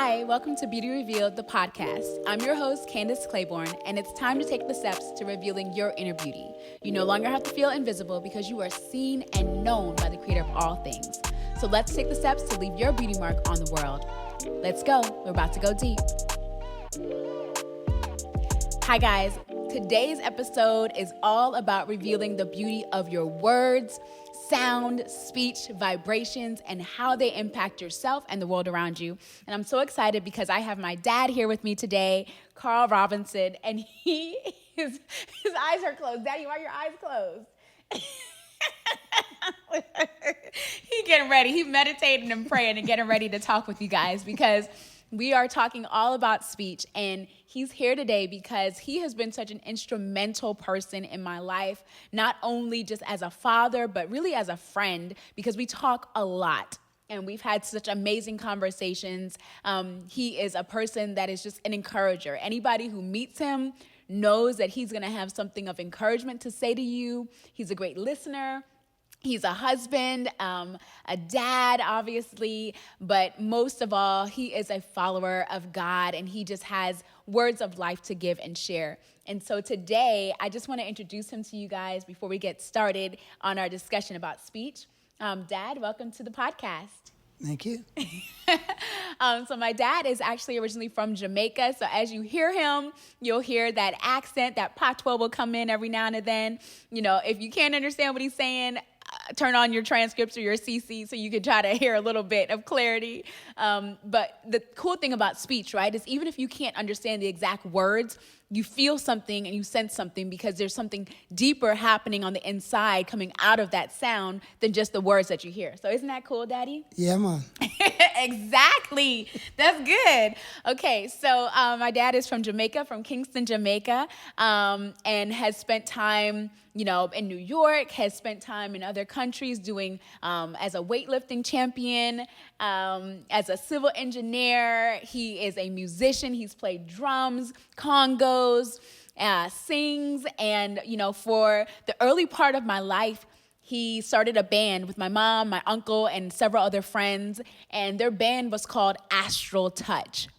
Hi, welcome to Beauty Revealed, the podcast. I'm your host, Candace Claiborne, and it's time to take the steps to revealing your inner beauty. You no longer have to feel invisible because you are seen and known by the creator of all things. So let's take the steps to leave your beauty mark on the world. Let's go. We're about to go deep. Hi, guys. Today's episode is all about revealing the beauty of your words, sound, speech, vibrations, and how they impact yourself and the world around you. And I'm so excited because I have my dad here with me today, Carl Robinson, and his eyes are closed. Daddy, why are your eyes closed? He getting ready. He meditating and praying and getting ready to talk with you guys because we are talking all about speech, and he's here today because he has been such an instrumental person in my life, not only just as a father, but really as a friend, because we talk a lot. And we've had such amazing conversations. He is a person that is just an encourager. Anybody who meets him knows that he's going to have something of encouragement to say to you. He's a great listener. He's a husband, a dad, obviously, but most of all, he is a follower of God, and he just has words of life to give and share. And so today, I just want to introduce him to you guys before we get started on our discussion about speech. Dad, welcome to the podcast. Thank you. So my dad is actually originally from Jamaica. So as you hear him, you'll hear that accent, that patois will come in every now and then. You know, if you can't understand what he's saying, turn on your transcripts or your CC so you can try to hear a little bit of clarity. But the cool thing about speech, right, is even if you can't understand the exact words, you feel something and you sense something because there's something deeper happening on the inside coming out of that sound than just the words that you hear. So isn't that cool, Daddy? Yeah, man. Exactly. That's good. Okay, so my dad is from Jamaica, from Kingston, Jamaica, and has spent time, in New York, has spent time in other countries doing as a weightlifting champion, as a civil engineer. He is a musician. He's played drums, congos, sings, and, for the early part of my life, he started a band with my mom, my uncle, and several other friends, and their band was called Astral Touch.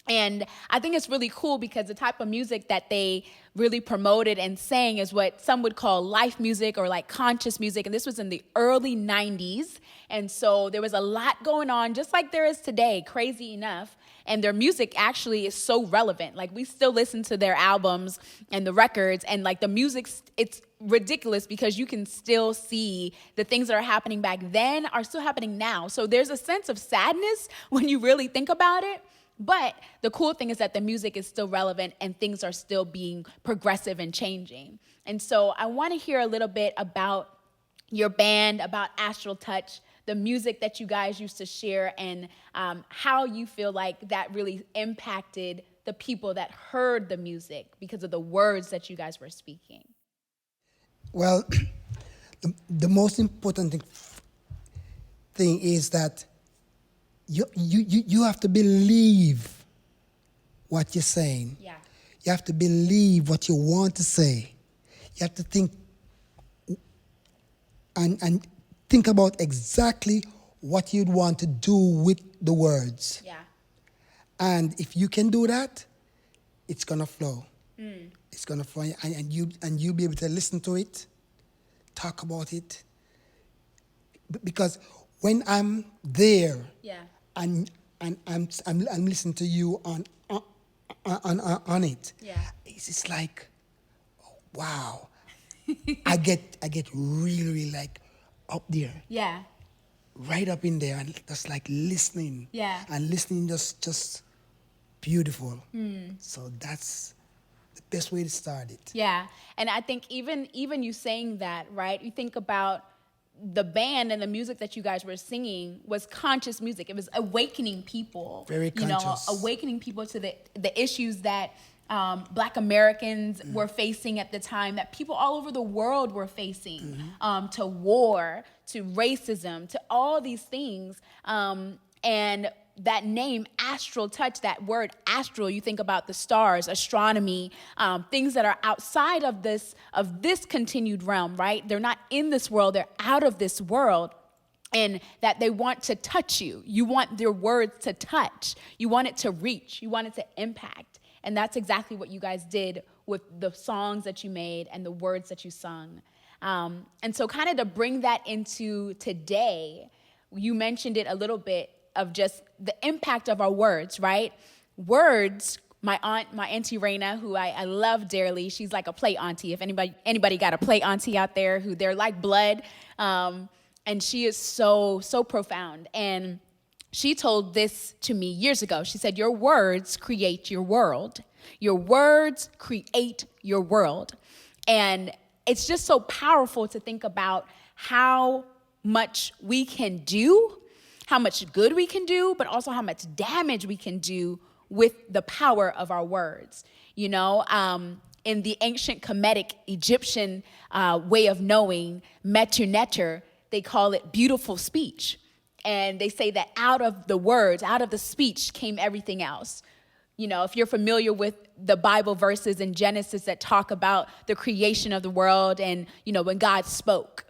And I think it's really cool because the type of music that they really promoted and sang is what some would call life music or like conscious music. And this was in the early 90s. And so there was a lot going on, just like there is today, crazy enough. And their music actually is so relevant. Like, we still listen to their albums and the records, and like the music, it's ridiculous because you can still see the things that are happening back then are still happening now. So there's a sense of sadness when you really think about it. But the cool thing is that the music is still relevant and things are still being progressive and changing. And so I want to hear a little bit about your band, about Astral Touch, the music that you guys used to share, and how you feel like that really impacted the people that heard the music because of the words that you guys were speaking. Well, the most important thing is that you have to believe what you're saying. Yeah. You have to believe what you want to say. You have to think and think about exactly what you'd want to do with the words. Yeah. And if you can do that, it's gonna flow. It's gonna flow, and you'll be able to listen to it, talk about it. Because when I'm there, Yeah. and I'm listening to you on it. Yeah. It's like, wow. I get really like up there. Yeah. Right up in there, and just like listening. Yeah. And listening just beautiful. So that's the best way to start it. Yeah. And I think even you saying that, right? You think about the band and the music that you guys were singing was conscious music. It was awakening people. Very conscious. Awakening people to the issues that Black Americans were facing at the time, that people all over the world were facing, to war, to racism, to all these things. And that name, Astral Touch, that word astral, you think about the stars, astronomy, things that are outside of this continued realm, right? They're not in this world, they're out of this world. and that they want to touch you. You want their words to touch. You want it to reach. You want it to impact. And that's exactly what you guys did with the songs that you made and the words that you sung. And so kind of to bring that into today, you mentioned it a little bit of just the impact of our words, right? Words, my auntie Raina, who I love dearly, she's like a play auntie. If anybody got a play auntie out there who they're like blood, and she is so profound. And she told this to me years ago. She said, your words create your world. Your words create your world. And it's just so powerful to think about how much we can do, how much good we can do, but also how much damage we can do with the power of our words. You know, in the ancient Kemetic Egyptian way of knowing, metu neter, they call it beautiful speech. And they say that out of the words, out of the speech came everything else. You know, if you're familiar with the Bible verses in Genesis that talk about the creation of the world and, you know, when God spoke,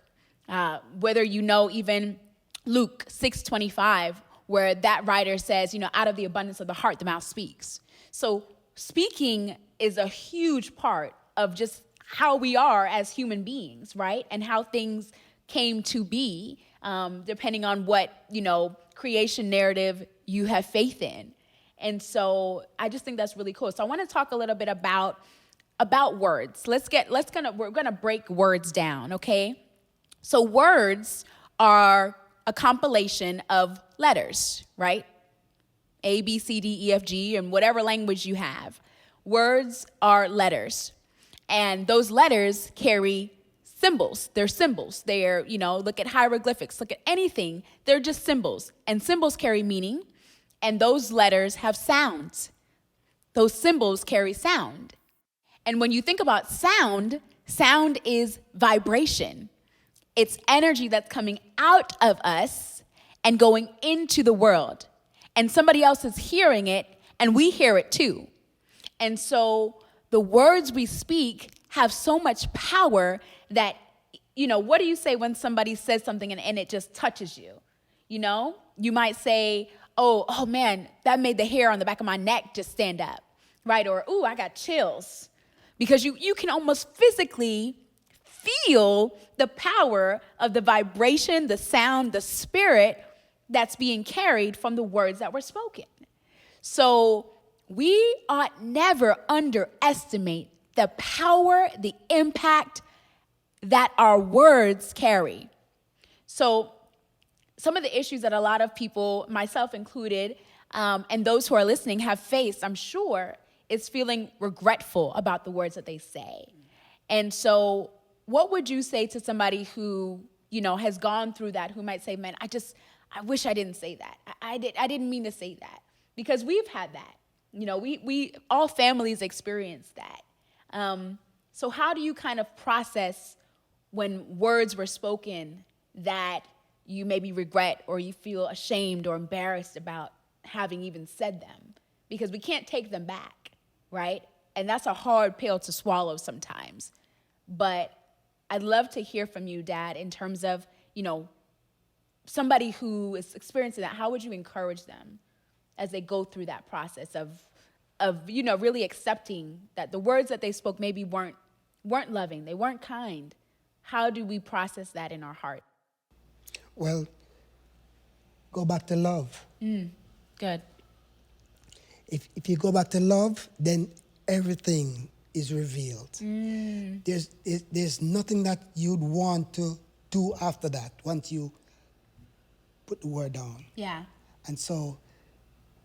whether you know even Luke 6:25, where that writer says, you know, out of the abundance of the heart, the mouth speaks. So speaking is a huge part of just how we are as human beings, right? And how things came to be, depending on what, you know, creation narrative you have faith in. And so I just think that's really cool. So I want to talk a little bit about words. We're gonna break words down, okay? So words are a compilation of letters, right? A, B, C, D, E, F, G, and whatever language you have. Words are letters. And those letters carry symbols. They're symbols. They're, you know, look at hieroglyphics, look at anything. They're just symbols. And symbols carry meaning. And those letters have sounds. Those symbols carry sound. And when you think about sound, sound is vibration. It's energy that's coming out of us and going into the world. And somebody else is hearing it, and we hear it too. And so the words we speak have so much power that, you know, what do you say when somebody says something and it just touches you? You know, you might say, oh man, that made the hair on the back of my neck just stand up, right? Or, ooh, I got chills. Because you can almost physically feel the power of the vibration, the sound, the spirit that's being carried from the words that were spoken. So we ought never underestimate the power, the impact that our words carry. So some of the issues that a lot of people, myself included, and those who are listening have faced, I'm sure, is feeling regretful about the words that they say. And so what would you say to somebody who, you know, has gone through that, who might say, man, I wish I didn't say that. I didn't mean to say that. Because we've had that. You know, we all families experience that. So how do you kind of process when words were spoken that you maybe regret or you feel ashamed or embarrassed about having even said them? Because we can't take them back, right? And that's a hard pill to swallow sometimes. But I'd love to hear from you, Dad, in terms of, you know, somebody who is experiencing that. How would you encourage them as they go through that process of you know, really accepting that the words that they spoke maybe weren't loving, they weren't kind? How do we process that in our heart? Well, go back to love. Good. If you go back to love, then everything is revealed. There's nothing that you'd want to do after that once you put the word down. Yeah. And so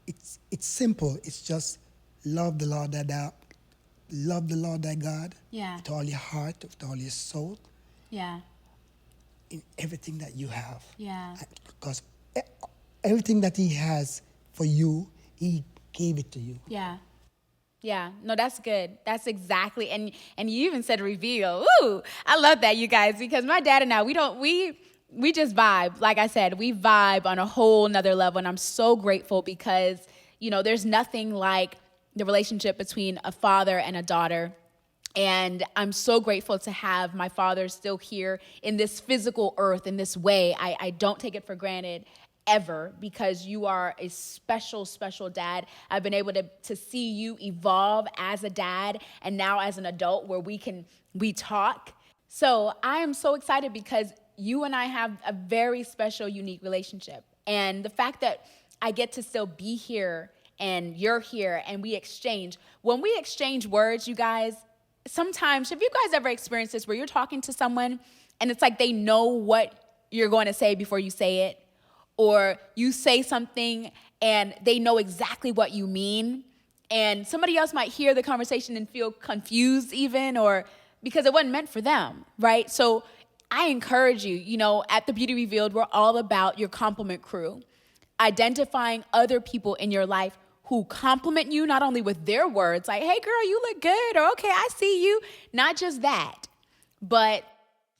it's simple. It's just love the Lord thy God. Yeah. With all your heart, with all your soul. Yeah. In everything that you have. Yeah. Because everything that he has for you, he gave it to you. Yeah. Yeah. No, that's good. That's exactly. And you even said reveal. Ooh, I love that, you guys, because my dad and I, we just vibe. Like I said, we vibe on a whole nother level. And I'm so grateful because, you know, there's nothing like the relationship between a father and a daughter. And I'm so grateful to have my father still here in this physical earth in this way. I don't take it for granted ever, because you are a special, special dad. I've been able to see you evolve as a dad and now as an adult where we talk. So I am so excited because you and I have a very special, unique relationship. And the fact that I get to still be here and you're here and we exchange. When we exchange words, you guys, sometimes, have you guys ever experienced this where you're talking to someone and it's like they know what you're going to say before you say it? Or you say something and they know exactly what you mean, and somebody else might hear the conversation and feel confused even, or because it wasn't meant for them, right? So I encourage you, at The Beauty Revealed, we're all about your compliment crew, identifying other people in your life who compliment you, not only with their words, like, hey girl, you look good, or okay, I see you. Not just that, but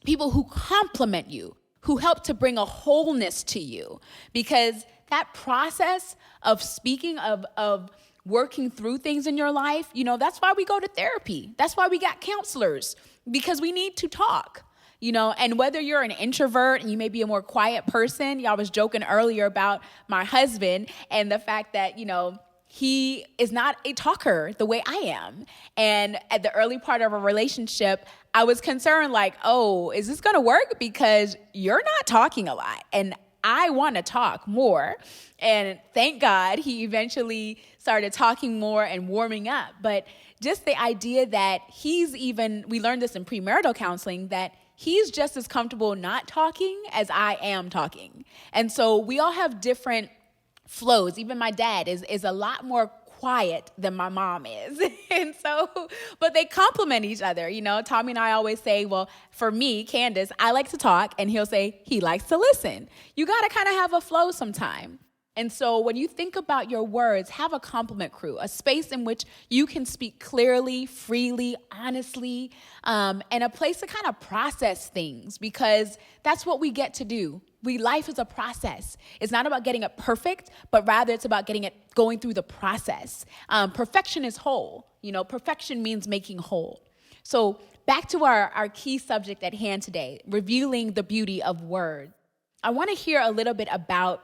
people who compliment you, who help to bring a wholeness to you. Because that process of speaking, of working through things in your life, that's why we go to therapy. That's why we got counselors, because we need to talk. And whether you're an introvert and you may be a more quiet person, y'all was joking earlier about my husband and the fact that, he is not a talker the way I am. And at the early part of a relationship, I was concerned, like, oh, is this going to work? Because you're not talking a lot and I want to talk more. And thank God he eventually started talking more and warming up. But just the idea that we learned this in premarital counseling, that he's just as comfortable not talking as I am talking. And so we all have different flows. Even my dad is a lot more quiet than my mom is. And so, but they complement each other. Tommy and I always say, well, for me, Candace, I like to talk, and he'll say he likes to listen. You got to kind of have a flow sometime. And so when you think about your words, have a compliment crew, a space in which you can speak clearly, freely, honestly, and a place to kind of process things, because that's what we get to do. Life is a process. It's not about getting it perfect, but rather it's about going through the process. Perfection is whole. Perfection means making whole. So back to our key subject at hand today, revealing the beauty of words. I want to hear a little bit about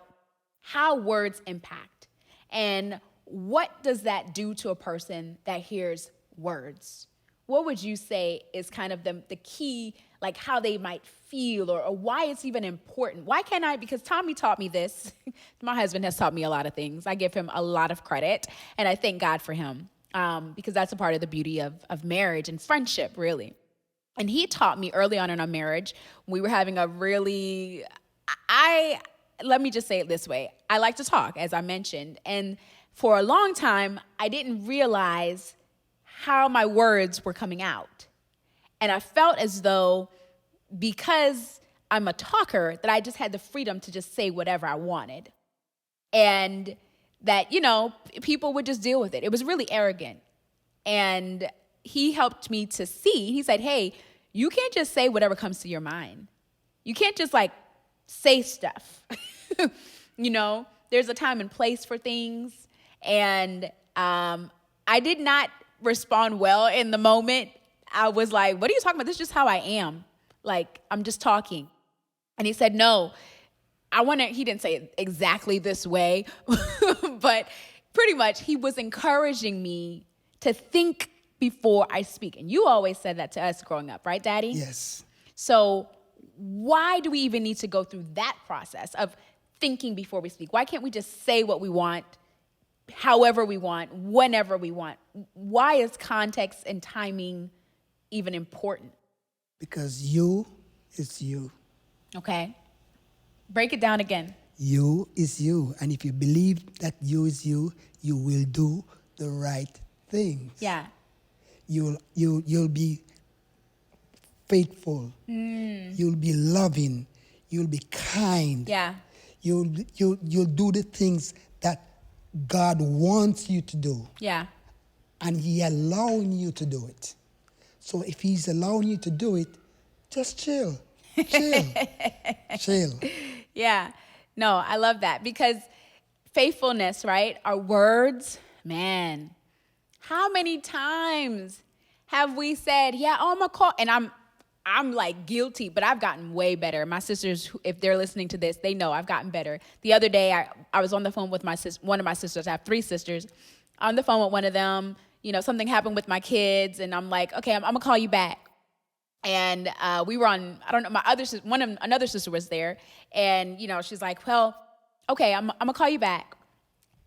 how words impact, and what does that do to a person that hears words? What would you say is kind of the key, like how they might feel, or why it's even important? Why can't I? Because Tommy taught me this. My husband has taught me a lot of things. I give him a lot of credit, and I thank God for him, because that's a part of the beauty of marriage and friendship, really. And he taught me early on in our marriage, we were having a really, let me just say it this way. I like to talk, as I mentioned. And for a long time, I didn't realize how my words were coming out. And I felt as though, because I'm a talker, that I just had the freedom to just say whatever I wanted. And that, people would just deal with it. It was really arrogant. And he helped me to see. He said, hey, you can't just say whatever comes to your mind. You can't just say stuff. There's a time and place for things. And I did not respond well in the moment. I was like, what are you talking about? This is just how I am. I'm just talking. And he said, no, he didn't say it exactly this way, but pretty much he was encouraging me to think before I speak. And you always said that to us growing up, right, Daddy? Yes. So why do we even need to go through that process of thinking before we speak? Why can't we just say what we want, however we want, whenever we want? Why is context and timing even important? Because you is you. Okay. Break it down again. You is you. And if you believe that you is you, you will do the right things. Yeah. You'll be faithful. You'll be loving. You'll be kind. Yeah. You'll do the things that God wants you to do. Yeah. And He allowing you to do it. So if He's allowing you to do it, just chill. Chill. Yeah. No, I love that, because faithfulness, right? Our words, man, how many times have we said, yeah, oh, I'm going to call, and I'm like guilty, but I've gotten way better. My sisters, if they're listening to this, they know I've gotten better. The other day, I was on the phone with one of my sisters. I have 3 sisters. On the phone with one of them, something happened with my kids, and I'm like, okay, I'm going to call you back. And we were on, I don't know, another sister was there, and, she's like, well, okay, I'm going to call you back.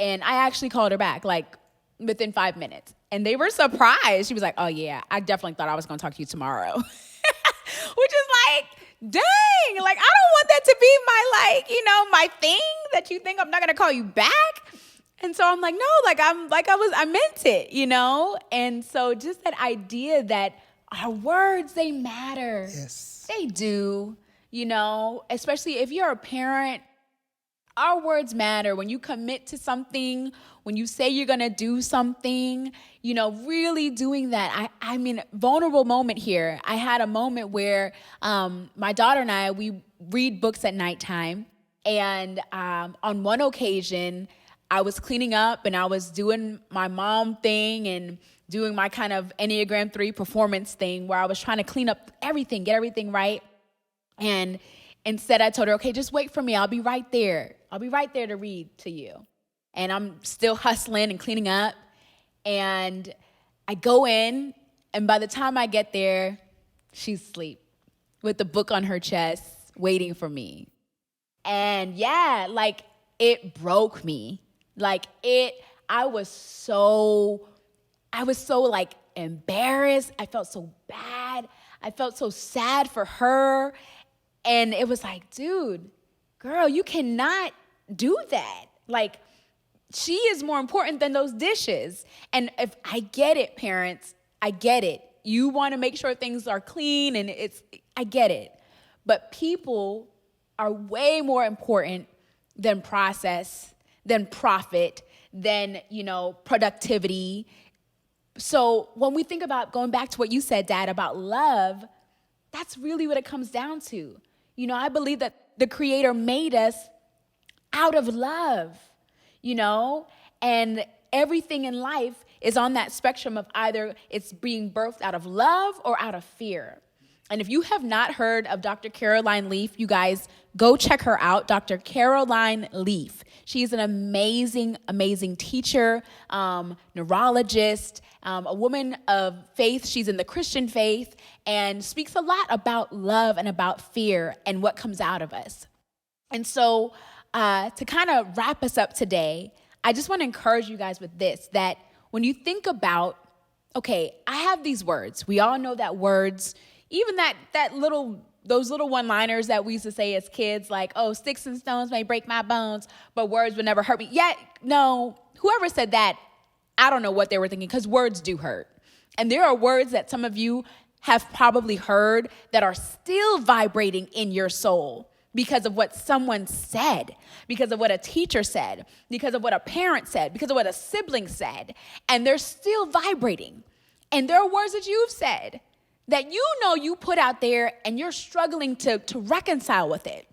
And I actually called her back, like, within 5 minutes. And they were surprised. She was like, oh, yeah, I definitely thought I was going to talk to you tomorrow. Which is like, dang, like, I don't want that to be my, my thing that you think I'm not going to call you back. And so I'm like, no, I meant it, And so just that idea that our words, they matter. Yes. They do, especially if you're a parent. Our words matter. When you commit to something, when you say you're going to do something, really doing that. I mean, vulnerable moment here. I had a moment where my daughter and I, we read books at nighttime. And on one occasion, I was cleaning up and I was doing my mom thing and doing my kind of Enneagram 3 performance thing where I was trying to clean up everything, get everything right. And instead, I told her, okay, just wait for me. I'll be right there. I'll be right there to read to you. And I'm still hustling and cleaning up. And I go in, and by the time I get there, she's asleep with the book on her chest, waiting for me. And yeah, like, it broke me. I was so like embarrassed. I felt so bad. I felt so sad for her. And it was like, dude, girl, you cannot do that. Like, she is more important than those dishes. And if I get it, parents, I get it. You want to make sure things are clean and I get it. But people are way more important than process, than profit, than, productivity. So when we think about going back to what you said, Dad, about love, that's really what it comes down to. I believe that the Creator made us out of love, and everything in life is on that spectrum of either it's being birthed out of love or out of fear. And if you have not heard of Dr. Caroline Leaf, you guys go check her out, Dr. Caroline Leaf. She's an amazing, amazing teacher, neurologist, a woman of faith. She's in the Christian faith and speaks a lot about love and about fear and what comes out of us. And so to kind of wrap us up today, I just want to encourage you guys with this, that when you think about, okay, I have these words. We all know that words, even those little one-liners that we used to say as kids, like, oh, sticks and stones may break my bones, but words would never hurt me. Yet, no, whoever said that, I don't know what they were thinking, because words do hurt. And there are words that some of you have probably heard that are still vibrating in your soul because of what someone said, because of what a teacher said, because of what a parent said, because of what a sibling said, and they're still vibrating. And there are words that you've said that you put out there and you're struggling to reconcile with it.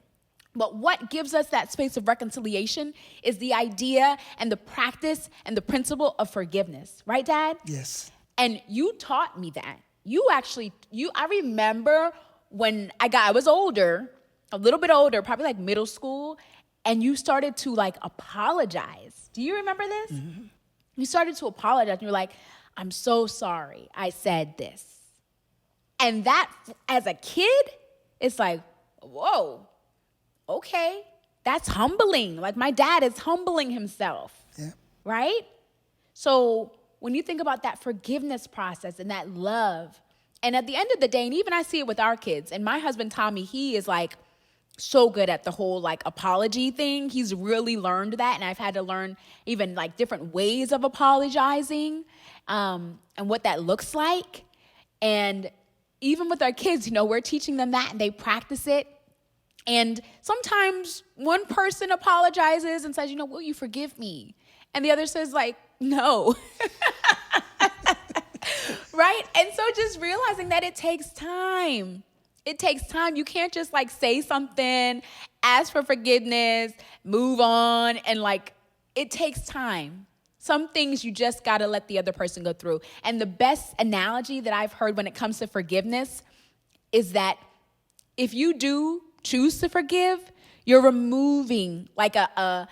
But what gives us that space of reconciliation is the idea and the practice and the principle of forgiveness. Right, Dad? Yes. And you taught me that. I remember when I was older, a little bit older, probably like middle school, and you started to like apologize. Do you remember this? Mm-hmm. You started to apologize and you're like, I'm so sorry I said this. And that, as a kid, it's like, whoa, okay, that's humbling. Like, my dad is humbling himself, yeah. Right? So when you think about that forgiveness process and that love, and at the end of the day, and even I see it with our kids, and my husband, Tommy, he is like so good at the whole like apology thing. He's really learned that, and I've had to learn even like different ways of apologizing and what that looks like. And even with our kids, we're teaching them that and they practice it. And sometimes one person apologizes and says, will you forgive me? And the other says like, no. Right? And so just realizing that it takes time. It takes time. You can't just like say something, ask for forgiveness, move on. And like, it takes time. Some things you just got to let the other person go through. And the best analogy that I've heard when it comes to forgiveness is that if you do choose to forgive, you're removing like a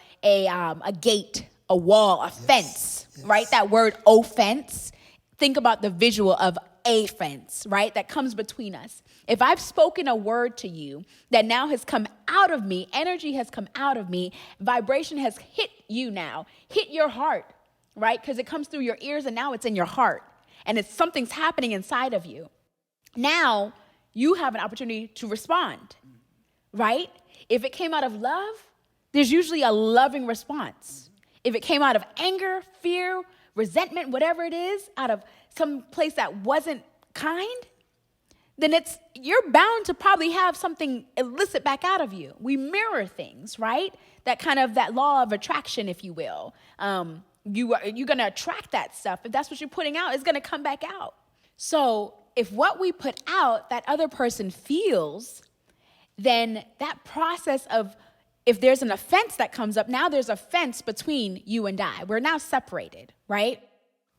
gate, a wall, a fence, right? That word offense. Think about the visual of a fence, right? That comes between us. If I've spoken a word to you that now has come out of me, energy has come out of me, vibration has hit you now, hit your heart, right? Because it comes through your ears and now it's in your heart. And it's something's happening inside of you. Now you have an opportunity to respond, right? If it came out of love, there's usually a loving response. If it came out of anger, fear, resentment, whatever it is, out of some place that wasn't kind, then you're bound to probably have something elicit back out of you. We mirror things, right? That law of attraction, if you will. You're going to attract that stuff. If that's what you're putting out, it's going to come back out. So if what we put out, that other person feels, then that process of, if there's an offense that comes up, now there's a fence between you and I. We're now separated, right?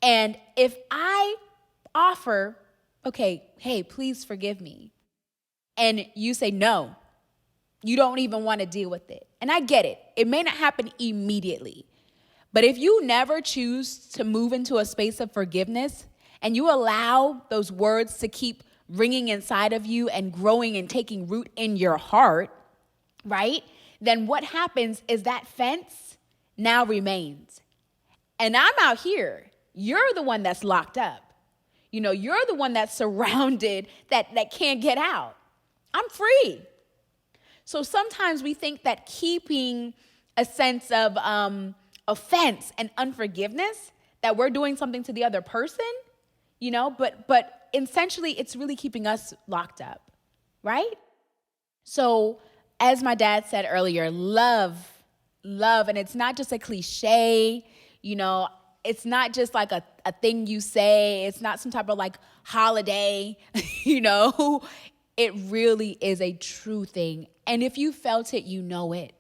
And if I offer, okay, hey, please forgive me, and you say no, you don't even want to deal with it. And I get it. It may not happen immediately. But if you never choose to move into a space of forgiveness and you allow those words to keep ringing inside of you and growing and taking root in your heart, right? Then what happens is that fence now remains. And I'm out here. You're the one that's locked up. You're the one that's surrounded that can't get out. I'm free. So sometimes we think that keeping a sense of offense and unforgiveness, that we're doing something to the other person, but essentially it's really keeping us locked up, right? So as my dad said earlier, love, and it's not just a cliche, it's not just like a thing you say. It's not some type of like holiday, It really is a true thing. And if you felt it, you know it.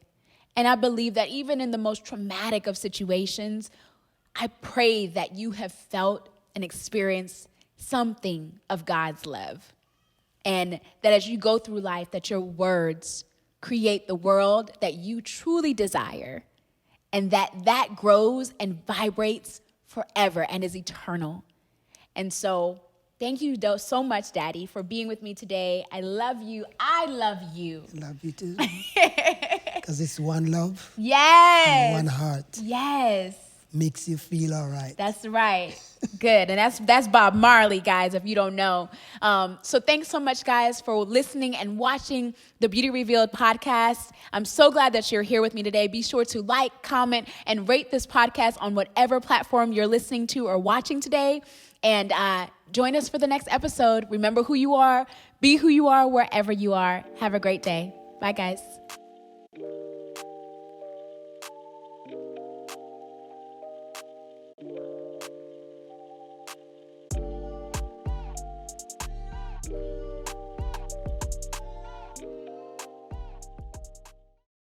And I believe that even in the most traumatic of situations, I pray that you have felt and experienced something of God's love. And that as you go through life, that your words create the world that you truly desire. And that grows and vibrates forever and is eternal. And so thank you so much, Daddy, for being with me today. I love you. I love you. Love you too. Because it's one love. Yes. And one heart. Yes. Makes you feel all right. That's right. Good. And that's Bob Marley, guys, if you don't know. So thanks so much, guys, for listening and watching the Beauty Revealed podcast. I'm so glad that you're here with me today. Be sure to like, comment, and rate this podcast on whatever platform you're listening to or watching today. And join us for the next episode. Remember who you are. Be who you are wherever you are. Have a great day. Bye, guys.